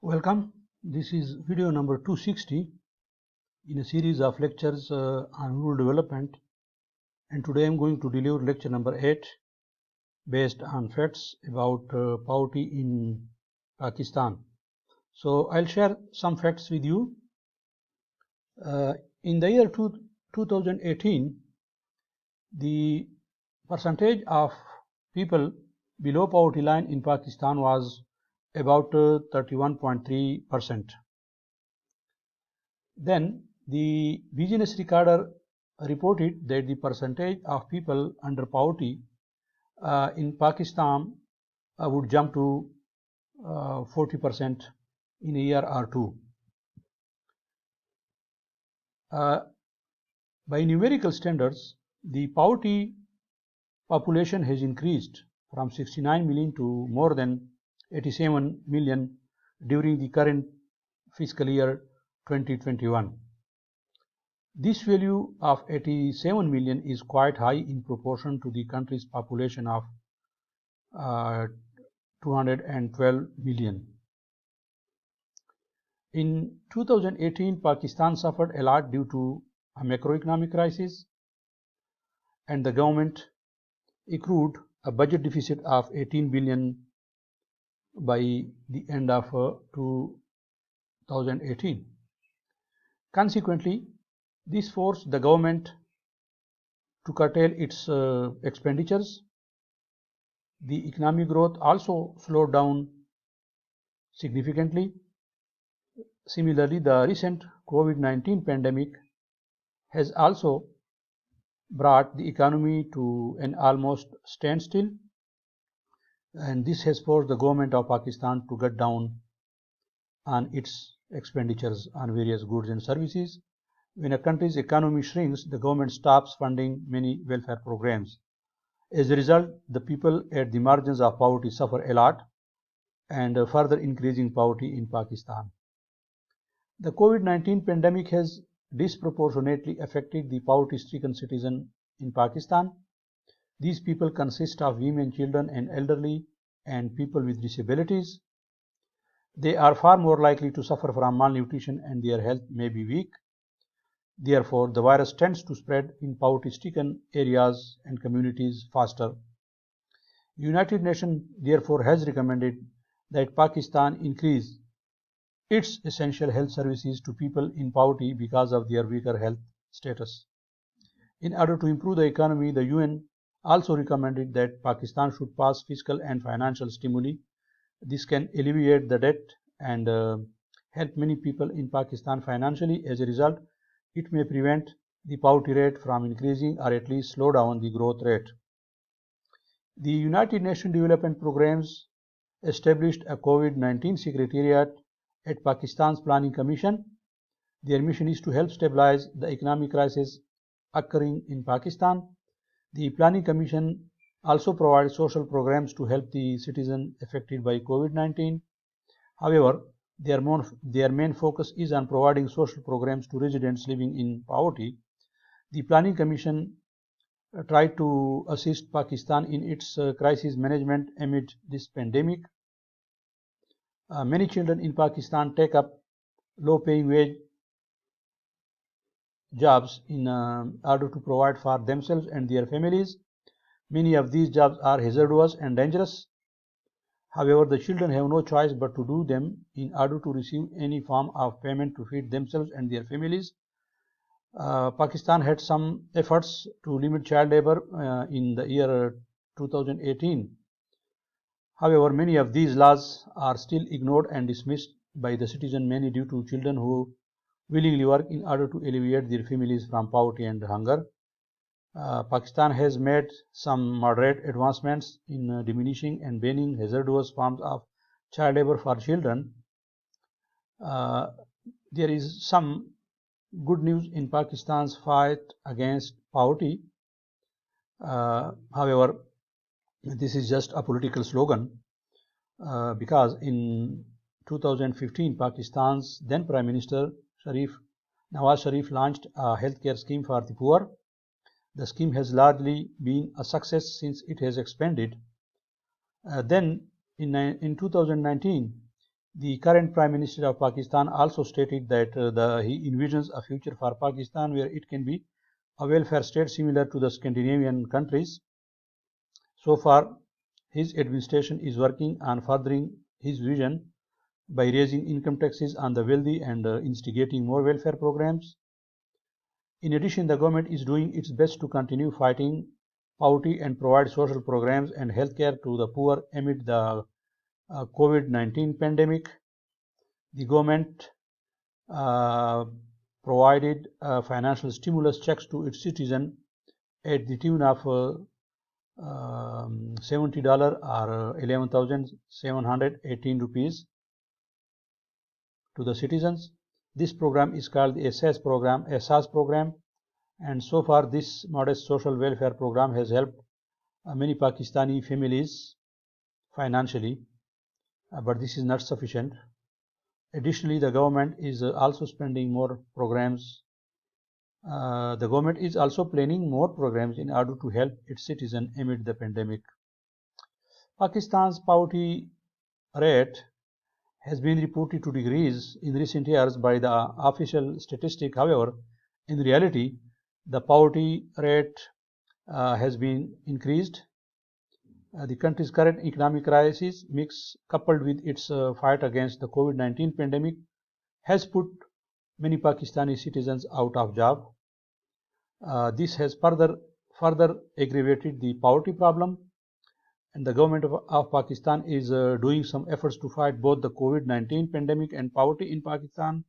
Welcome. This is video number 260 in a series of lectures on rural development, and today I am going to deliver lecture number 8 based on facts about poverty in Pakistan. So I'll share some facts with you. In the year 2018, the percentage of people below poverty line in Pakistan was about 31.3%. Then the business recorder reported that the percentage of people under poverty in Pakistan would jump to 40% in a year or two. By numerical standards, the poverty population has increased from 69 million to more than 87 million during the current fiscal year 2021. This value of 87 million is quite high in proportion to the country's population of 212 million. In 2018, Pakistan suffered a lot due to a macroeconomic crisis, and the government accrued a budget deficit of 18 billion by the end of 2018. Consequently, this forced the government to curtail its expenditures. The economic growth also slowed down significantly. Similarly, the recent COVID-19 pandemic has also brought the economy to an almost standstill, and this has forced the government of Pakistan to cut down on its expenditures on various goods and services. When a country's economy shrinks, the government stops funding many welfare programs. As a result, the people at the margins of poverty suffer a lot, and further increasing poverty in Pakistan. The COVID-19 pandemic has disproportionately affected the poverty-stricken citizen in Pakistan. These people consist of women, children, and elderly, and people with disabilities. They are far more likely to suffer from malnutrition, and their health may be weak. Therefore, the virus tends to spread in poverty-stricken areas and communities faster. The United Nations therefore has recommended that Pakistan increase its essential health services to people in poverty because of their weaker health status. In order to improve the economy, the UN also recommended that Pakistan should pass fiscal and financial stimuli. This can alleviate the debt and help many people in Pakistan financially. As a result, it may prevent the poverty rate from increasing or at least slow down the growth rate. The United Nations Development Programs established a COVID-19 Secretariat at Pakistan's Planning Commission. Their mission is to help stabilize the economic crisis occurring in Pakistan. The Planning Commission also provides social programs to help the citizens affected by COVID-19. However, their main focus is on providing social programs to residents living in poverty. The Planning Commission tried to assist Pakistan in its crisis management amid this pandemic. Many children in Pakistan take up low-paying wage jobs in order to provide for themselves and their families. Many of these jobs are hazardous and dangerous. However, the children have no choice but to do them in order to receive any form of payment to feed themselves and their families. Pakistan had some efforts to limit child labor in the year 2018. However, many of these laws are still ignored and dismissed by the citizen, mainly due to children who willingly work in order to alleviate their families from poverty and hunger. Pakistan has made some moderate advancements in diminishing and banning hazardous forms of child labor for children. There is some good news in Pakistan's fight against poverty. However, this is just a political slogan because in 2015, Pakistan's then Prime Minister Nawaz Sharif launched a healthcare scheme for the poor. The scheme has largely been a success since it has expanded. Then in 2019, The current Prime Minister of Pakistan also stated that he envisions a future for Pakistan where it can be a welfare state similar to the Scandinavian countries. So far, his administration is working on furthering his vision by raising income taxes on the wealthy and instigating more welfare programs. In addition, the government is doing its best to continue fighting poverty and provide social programs and healthcare to the poor amid the COVID-19 pandemic. The government uh, provided financial stimulus checks to its citizens at the tune of $70 or 11,718 rupees to the citizens. This program is called the SAS program, and so far this modest social welfare program has helped many Pakistani families financially, but this is not sufficient. Additionally, the government is also spending more programs. The government is also planning more programs in order to help its citizens amid the pandemic. Pakistan's poverty rate has been reported to decrease in recent years by the official statistic. However, in reality, the poverty rate has been increased. The country's current economic crisis, mix coupled with its fight against the COVID-19 pandemic, has put many Pakistani citizens out of job. This has further aggravated the poverty problem, and the government of Pakistan is doing some efforts to fight both the COVID-19 pandemic and poverty in Pakistan.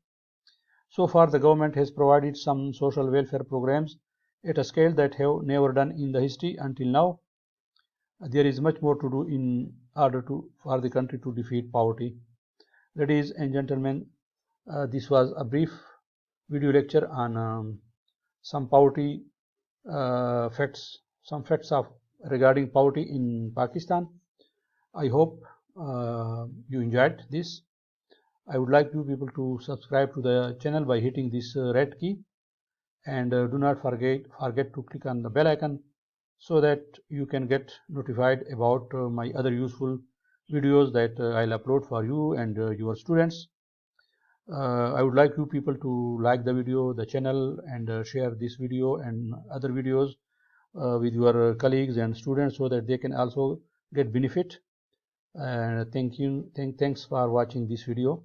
So far, the government has provided some social welfare programs at a scale that have never done in the history until now. There is much more to do in order for the country to defeat poverty. Ladies and gentlemen, this was a brief video lecture on some poverty facts, some facts of regarding poverty in Pakistan. I hope you enjoyed this. I would like you people to subscribe to the channel by hitting this red key, and do not forget to click on the bell icon so that you can get notified about my other useful videos that I'll upload for you and your students. I would like you people to like the video, the channel, and share this video and other videos with your colleagues and students so that they can also get benefit. And thanks for watching this video.